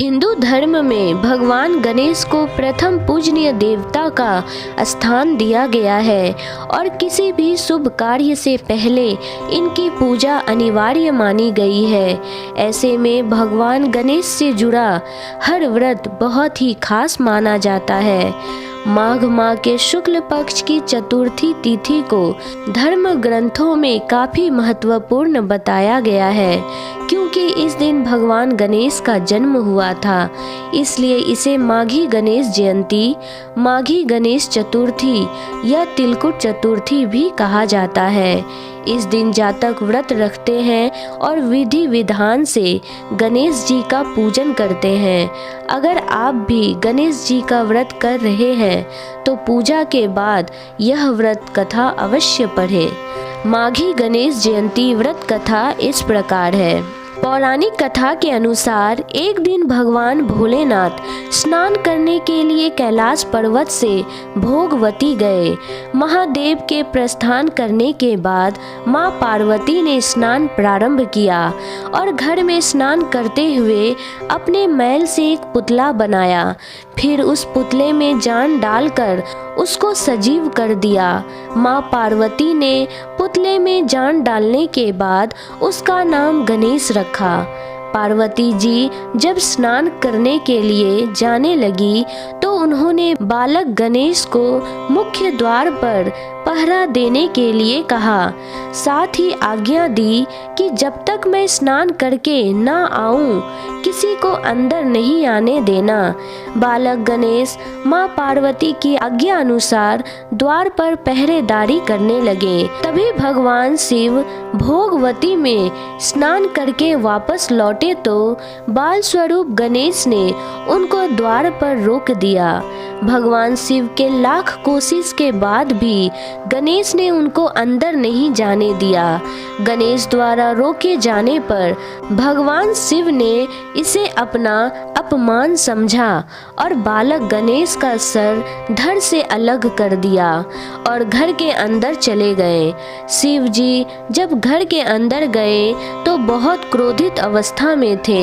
हिंदू धर्म में भगवान गणेश को प्रथम पूजनीय देवता का स्थान दिया गया है और किसी भी शुभ कार्य से पहले इनकी पूजा अनिवार्य मानी गई है। ऐसे में भगवान गणेश से जुड़ा हर व्रत बहुत ही खास माना जाता है। माघ माह के शुक्ल पक्ष की चतुर्थी तिथि को धर्म ग्रंथों में काफी महत्वपूर्ण बताया गया है, क्योंकि इस दिन भगवान गणेश का जन्म हुआ था। इसलिए इसे माघी गणेश जयंती, माघी गणेश चतुर्थी या तिलकुट चतुर्थी भी कहा जाता है। इस दिन जातक व्रत रखते हैं और विधि विधान से गणेश जी का पूजन करते हैं। अगर आप भी गणेश जी का व्रत कर रहे हैं तो पूजा के बाद यह व्रत कथा अवश्य पढ़ें। माघी गणेश जयंती व्रत कथा इस प्रकार है। पौराणिक कथा के अनुसार एक दिन भगवान भोलेनाथ स्नान करने के लिए कैलाश पर्वत से भोगवती गए। महादेव के प्रस्थान करने के बाद माँ पार्वती ने स्नान प्रारंभ किया और घर में स्नान करते हुए अपने मैल से एक पुतला बनाया। फिर उस पुतले में जान डालकर उसको सजीव कर दिया। माँ पार्वती ने पुतले में जान डालने के बाद उसका नाम गणेश रखा। पार्वती जी जब स्नान करने के लिए जाने लगी तो उन्होंने बालक गणेश को मुख्य द्वार पर पहरा देने के लिए कहा। साथ ही आज्ञा दी कि जब तक मैं स्नान करके ना आऊं किसी को अंदर नहीं आने देना। बालक गणेश माँ पार्वती की आज्ञा अनुसार द्वार पर पहरेदारी करने लगे। तभी भगवान शिव भोगवती में स्नान करके वापस लौटे तो बाल स्वरूप गणेश ने उनको द्वार पर रोक दिया। भगवान शिव के लाख कोशिश के बाद भी गणेश ने उनको अंदर नहीं जाने दिया। गणेश द्वारा रोके जाने पर भगवान शिव ने इसे अपना अपमान समझा और बालक गणेश का सर धड़ से अलग कर दिया और घर के अंदर चले गए। शिव जी जब घर के अंदर गए तो बहुत क्रोधित अवस्था में थे।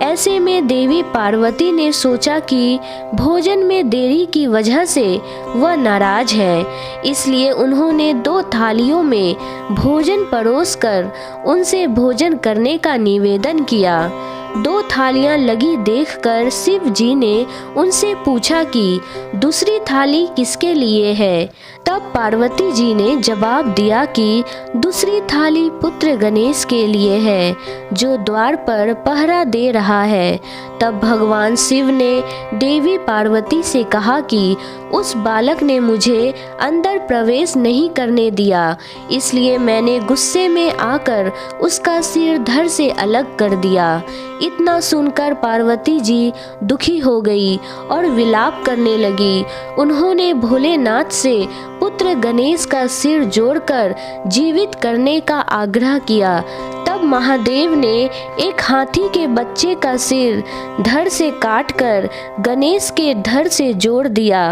ऐसे में देवी पार्वती ने सोचा कि भोजन में देरी की वजह से वह नाराज है, इसलिए उन्होंने 2 थालियों में भोजन परोसकर उनसे भोजन करने का निवेदन किया। 2 थालियां लगी देखकर शिव जी ने उनसे पूछा कि दूसरी थाली किसके लिए है। तब पार्वती जी ने जवाब दिया कि दूसरी थाली पुत्र गणेश के लिए है जो द्वार पर पहरा दे रहा है। तब भगवान शिव ने देवी पार्वती से कहा कि उस बालक ने मुझे अंदर प्रवेश नहीं करने दिया, इसलिए मैंने गुस्से में आकर उसका सिर धड़ से अलग कर दिया। इतना सुनकर पार्वती जी दुखी हो गई और विलाप करने लगी। उन्होंने भोलेनाथ से पुत्र गणेश का सिर जोड़कर जीवित करने का आग्रह किया। तब महादेव ने एक हाथी के बच्चे का सिर धड़ से काटकर गणेश के धड़ से जोड़ दिया।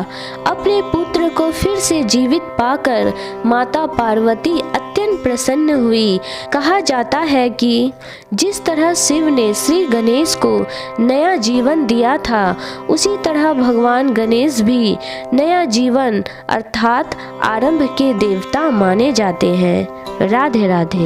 अपने पुत्र को फिर से जीवित पाकर माता पार्वती अत्यंत प्रसन्न हुई। कहा जाता है कि जिस तरह शिव ने श्री गणेश को नया जीवन दिया था, उसी तरह भगवान गणेश भी नया जीवन अर्थात आरंभ के देवता माने जाते हैं। राधे राधे।